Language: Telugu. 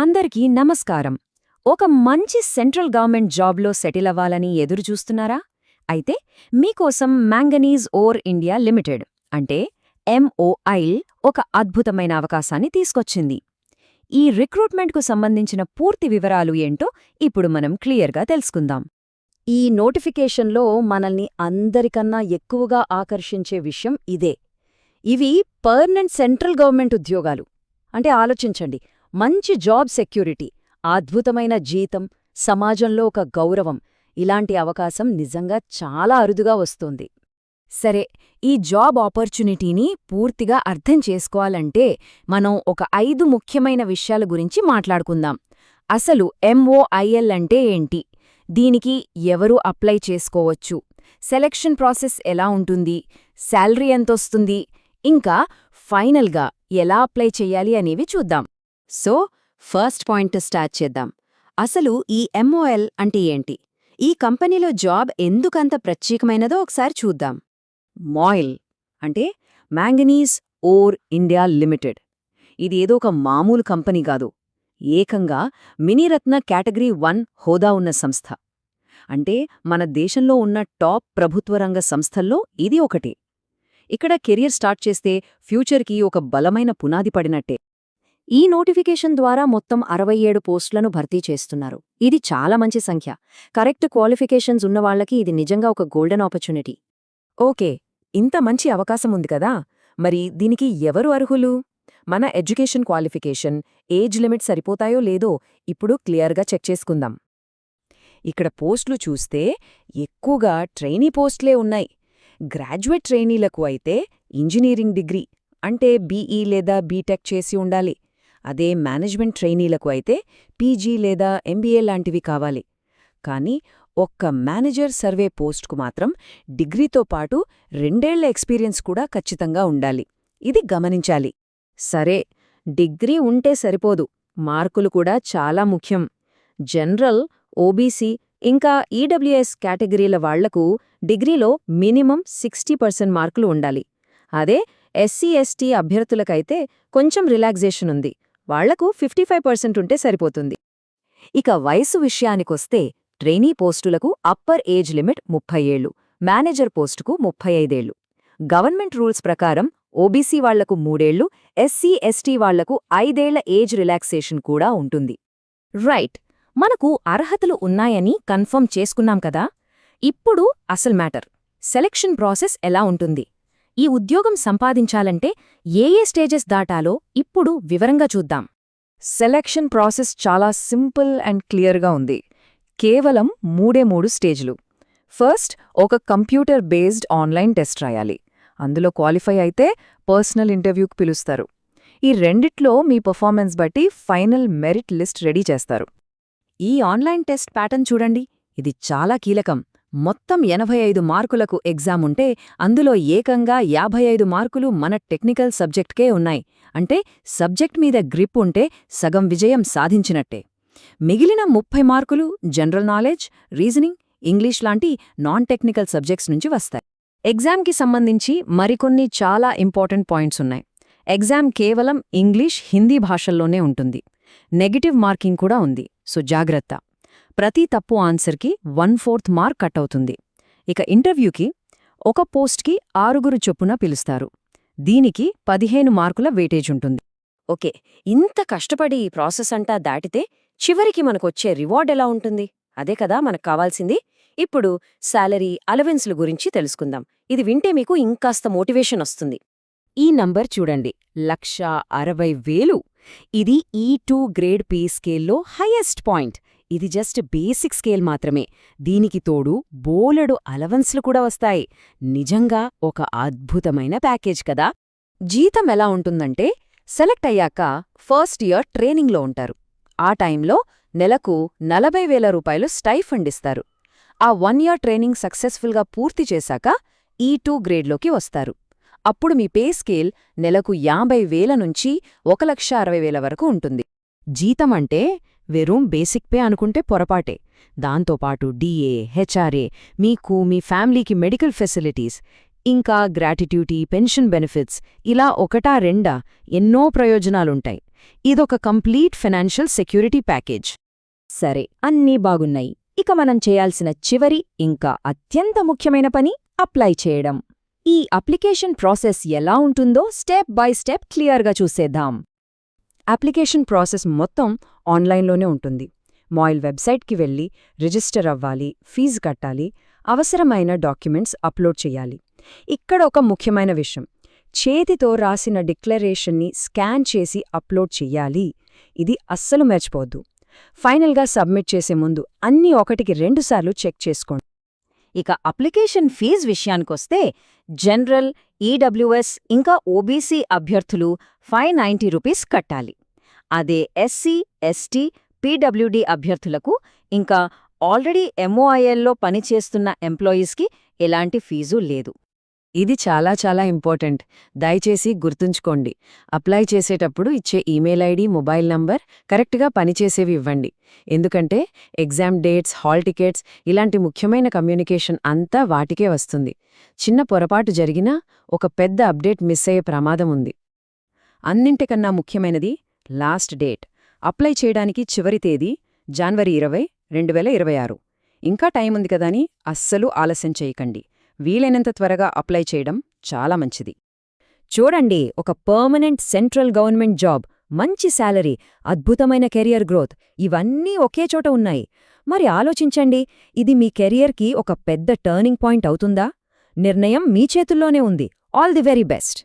అందరికీ నమస్కారం. ఒక మంచి సెంట్రల్ గవర్నమెంట్ జాబ్లో సెటిల్ అవ్వాలని ఎదురుచూస్తున్నారా? అయితే మీకోసం మ్యాంగనీస్ ఓర్ ఇండియా లిమిటెడ్ అంటే MOIL ఒక అద్భుతమైన అవకాశాన్ని తీసుకొచ్చింది. ఈ రిక్రూట్మెంట్కు సంబంధించిన పూర్తి వివరాలు ఏంటో ఇప్పుడు మనం క్లియర్గా తెలుసుకుందాం. ఈ నోటిఫికేషన్లో మనల్ని అందరికన్నా ఎక్కువగా ఆకర్షించే విషయం ఇదే. ఇవి పర్మనెంట్ సెంట్రల్ గవర్నమెంట్ ఉద్యోగాలు. అంటే ఆలోచించండి, మంచి జాబ్ సెక్యూరిటీ, అద్భుతమైన జీతం, సమాజంలో ఒక గౌరవం, ఇలాంటి అవకాశం నిజంగా చాలా అరుదుగా వస్తోంది. సరే, ఈ జాబ్ ఆపర్చునిటీని పూర్తిగా అర్థం చేసుకోవాలంటే మనం ఒక 5 ముఖ్యమైన విషయాల గురించి మాట్లాడుకుందాం. అసలు MOIL అంటే ఏంటి? దీనికి ఎవరు అప్లై చేసుకోవచ్చు? సెలక్షన్ ప్రాసెస్ ఎలా ఉంటుంది? శాలరీ ఎంతొస్తుంది? ఇంకా ఫైనల్గా ఎలా అప్లై చెయ్యాలి అనేవి చూద్దాం. సో ఫస్ట్ పాయింట్ స్టార్ట్ చేద్దాం. అసలు ఈ MOIL అంటే ఏంటి? ఈ కంపెనీలో జాబ్ ఎందుకంత ప్రత్యేకమైనదో ఒకసారి చూద్దాం. MOIL అంటే మ్యాంగనీస్ ఓర్ ఇండియా లిమిటెడ్. ఇది ఏదో ఒక మామూలు కంపెనీ కాదు, ఏకంగా మినీరత్న కేటగిరీ 1 హోదా ఉన్న సంస్థ. అంటే మన దేశంలో ఉన్న టాప్ ప్రభుత్వరంగ సంస్థల్లో ఇది ఒకటి. ఇక్కడ కెరియర్ స్టార్ట్ చేస్తే ఫ్యూచర్కి ఒక బలమైన పునాది పడినట్టే. ఈ నోటిఫికేషన్ ద్వారా మొత్తం 67 పోస్టులను భర్తీ చేస్తున్నారు. ఇది చాలా మంచి సంఖ్య. కరెక్ట్ క్వాలిఫికేషన్స్ ఉన్నవాళ్లకి ఇది నిజంగా ఒక గోల్డెన్ ఆపర్చునిటీ. ఓకే, ఇంత మంచి అవకాశం ఉంది కదా, మరి దీనికి ఎవరు అర్హులు? మన ఎడ్యుకేషన్ క్వాలిఫికేషన్, ఏజ్ లిమిట్ సరిపోతాయో లేదో ఇప్పుడు క్లియర్గా చెక్ చేసుకుందాం. ఇక్కడ పోస్టులు చూస్తే ఎక్కువగా ట్రైనీ పోస్టులే ఉన్నాయి. గ్రాడ్యుయేట్ ట్రైనీలకు అయితే ఇంజనీరింగ్ డిగ్రీ అంటే BE లేదా బీటెక్ చేసి ఉండాలి. అదే మేనేజ్మెంట్ ట్రైనీలకు అయితే PG లేదా MBA లాంటివి కావాలి. కానీ ఒక్క మేనేజర్ సర్వే పోస్ట్కు మాత్రం డిగ్రీతో పాటు 2 ఏళ్ల ఎక్స్పీరియన్స్ కూడా ఖచ్చితంగా ఉండాలి. ఇది గమనించాలి. సరే, డిగ్రీ ఉంటే సరిపోదు, మార్కులు కూడా చాలా ముఖ్యం. జనరల్, OBC ఇంకా EWS కేటగిరీల వాళ్లకు డిగ్రీలో మినిమం 60% మార్కులు ఉండాలి. అదే SC/ST అభ్యర్థులకైతే కొంచెం రిలాక్సేషన్ ఉంది, వాళ్లకు 55% ఉంటే సరిపోతుంది. ఇక వయసు విషయానికొస్తే ట్రైనీ పోస్టులకు అప్పర్ ఏజ్ లిమిట్ 30 ఏళ్లు, మేనేజర్ పోస్టుకు 35 ఏళ్లు. గవర్నమెంట్ రూల్స్ ప్రకారం OBC వాళ్లకు 3 ఏళ్లు, SC/ST వాళ్లకు 5 ఏళ్ల ఏజ్ రిలాక్సేషన్ కూడా ఉంటుంది. రైట్, మనకు అర్హతలు ఉన్నాయని కన్ఫర్మ్ చేసుకున్నాం కదా. ఇప్పుడు అసలు మ్యాటర్, సెలక్షన్ ప్రాసెస్ ఎలా ఉంటుంది? ఈ ఉద్యోగం సంపాదించాలంటే ఏ స్టేజెస్ దాటాలో ఇప్పుడు వివరంగా చూద్దాం. సెలక్షన్ ప్రాసెస్ చాలా సింపుల్ అండ్ క్లియర్గా ఉంది. కేవలం 3 స్టేజ్లు. ఫస్ట్, ఒక కంప్యూటర్ బేస్డ్ ఆన్లైన్ టెస్ట్ రాయాలి. అందులో క్వాలిఫై అయితే పర్సనల్ ఇంటర్వ్యూకి పిలుస్తారు. ఈ రెండిట్లో మీ పర్ఫార్మెన్స్ బట్టి ఫైనల్ మెరిట్ లిస్ట్ రెడీ చేస్తారు. ఈ ఆన్లైన్ టెస్ట్ ప్యాటర్న్ చూడండి, ఇది చాలా కీలకం. మొత్తం 85 మార్కులకు ఎగ్జామ్ ఉంటే అందులో ఏకంగా 55 మార్కులు మన టెక్నికల్ సబ్జెక్ట్కే ఉన్నాయి. అంటే సబ్జెక్ట్ మీద గ్రిప్ ఉంటే సగం విజయం సాధించినట్టే. మిగిలిన 30 మార్కులు జనరల్ నాలెడ్జ్, రీజనింగ్, ఇంగ్లీష్ లాంటి నాన్ టెక్నికల్ సబ్జెక్ట్స్ నుంచి వస్తాయి. ఎగ్జామ్కి సంబంధించి మరికొన్ని చాలా ఇంపార్టెంట్ పాయింట్స్ ఉన్నాయి. ఎగ్జామ్ కేవలం ఇంగ్లీష్, హిందీ భాషల్లోనే ఉంటుంది. నెగటివ్ మార్కింగ్ కూడా ఉంది, సో జాగ్రత్త. ప్రతి తప్పు ఆన్సర్కి 1/4 మార్క్ కట్ అవుతుంది. ఇక ఇంటర్వ్యూకి ఒక పోస్ట్కి 6 చొప్పున పిలుస్తారు. దీనికి 15 మార్కుల వెయిటేజ్ ఉంటుంది. ఓకే, ఇంత కష్టపడి ఈ ప్రాసెస్ అంతా దాటితే చివరికి మనకొచ్చే రివార్డ్ ఎలా ఉంటుంది? అదే కదా మనకు కావాల్సింది. ఇప్పుడు శాలరీ, అలవెన్స్ల గురించి తెలుసుకుందాం. ఇది వింటే మీకు ఇంకాస్త మోటివేషన్ వస్తుంది. ఈ నంబర్ చూడండి, 1,60,000. ఇది E2 గ్రేడ్ పే స్కేల్లో హైయెస్ట్ పాయింట్. ఇది జస్ట్ బేసిక్ స్కేల్ మాత్రమే. దీనికి తోడు బోలెడు అలవెన్స్లు కూడా వస్తాయి. నిజంగా ఒక అద్భుతమైన ప్యాకేజ్ కదా. జీతం ఎలా ఉంటుందంటే, సెలెక్ట్ అయ్యాక ఫస్ట్ ఇయర్ ట్రైనింగ్లో ఉంటారు. ఆ టైంలో నెలకు 40,000 రూపాయలు స్టైఫండ్ ఇస్తారు. ఆ 1 ఇయర్ ట్రైనింగ్ సక్సెస్ఫుల్గా పూర్తి చేశాక E2 గ్రేడ్లోకి వస్తారు. అప్పుడు మీ పే స్కేల్ నెలకు 50,000 నుంచి 1,60,000 వరకు ఉంటుంది. జీతం అంటే వెறுం బేసిక్ పే అనుకుంటే పొరపాటే. దాంతోపాటు DA, HRA, మీకు మీ ఫ్యామిలీకి మెడికల్ ఫెసిలిటీస్, ఇంకా గ్రాట్యుటీ, పెన్షన్ బెనిఫిట్స్, ఇలా ఒకటా రెండా ఎన్నో ప్రయోజనాలుంటాయి. ఇదొక కంప్లీట్ ఫైనాన్షియల్ సెక్యూరిటీ ప్యాకేజ్. సరే, అన్నీ బాగున్నాయి. ఇక మనం చేయాల్సిన చివరి ఇంకా అత్యంత ముఖ్యమైన పని అప్లై చేయడం. ఈ అప్లికేషన్ ప్రాసెస్ ఎలా ఉంటుందో స్టెప్ బై స్టెప్ క్లియర్గా చూసేద్దాం. అప్లికేషన్ ప్రాసెస్ మొత్తం ఆన్లైన్లోనే ఉంటుంది. మాయిల్ వెబ్సైట్కి వెళ్ళి రిజిస్టర్ అవ్వాలి, ఫీజు కట్టాలి, అవసరమైన డాక్యుమెంట్స్ అప్లోడ్ చేయాలి. ఇక్కడ ఒక ముఖ్యమైన విషయం, చేతితో రాసిన డిక్లరేషన్ని స్కాన్ చేసి అప్లోడ్ చెయ్యాలి. ఇది అస్సలు మర్చిపోవద్దు. ఫైనల్గా సబ్మిట్ చేసే ముందు అన్నీ 1కి 2 సార్లు చెక్ చేసుకోండి. ఇక అప్లికేషన్ ఫీజు విషయానికొస్తే జనరల్, ఈడబ్ల్యూఎస్ ఇంకా ఓబీసీ అభ్యర్థులు ₹590 కట్టాలి. అదే ఎస్సీ, ఎస్టీ, పీడబ్ల్యూడీ అభ్యర్థులకు ఇంకా ఆల్రెడీ ఎంఓఐఎల్లో పనిచేస్తున్న ఎంప్లాయీస్కి ఎలాంటి ఫీజు లేదు. ఇది చాలా చాలా ఇంపార్టెంట్. దయచేసి గుర్తుంచుకోండి. అప్లై చేసేటప్పుడు ఇచ్చే ఈమెయిల్ ఐడి, మొబైల్ నంబర్ కరెక్ట్గా పనిచేసేవి ఇవ్వండి. ఎందుకంటే ఎగ్జామ్ డేట్స్, హాల్ టికెట్స్ ఇలాంటి ముఖ్యమైన కమ్యూనికేషన్ అంతా వాటికే వస్తుంది. చిన్న పొరపాటు జరిగినా ఒక పెద్ద అప్డేట్ మిస్ అయ్యే ప్రమాదం ఉంది. అన్నింటికన్నా ముఖ్యమైనది లాస్ట్ డేట్. అప్లై చేయడానికి చివరి తేదీ జనవరి 20, 2026. ఇంకా టైం ఉంది కదాని అస్సలు ఆలస్యం చేయకండి. వీలైనంత త్వరగా అప్లై చేయడం చాలా మంచిది. చూడండి, ఒక పర్మనెంట్ సెంట్రల్ గవర్నమెంట్ జాబ్, మంచి శాలరీ, అద్భుతమైన కెరియర్ గ్రోత్ ఇవన్నీ ఒకే చోట ఉన్నాయి. మరి ఆలోచించండి, ఇది మీ కెరియర్కి ఒక పెద్ద టర్నింగ్ పాయింట్ అవుతుందా? నిర్ణయం మీ చేతుల్లోనే ఉంది. All the very best.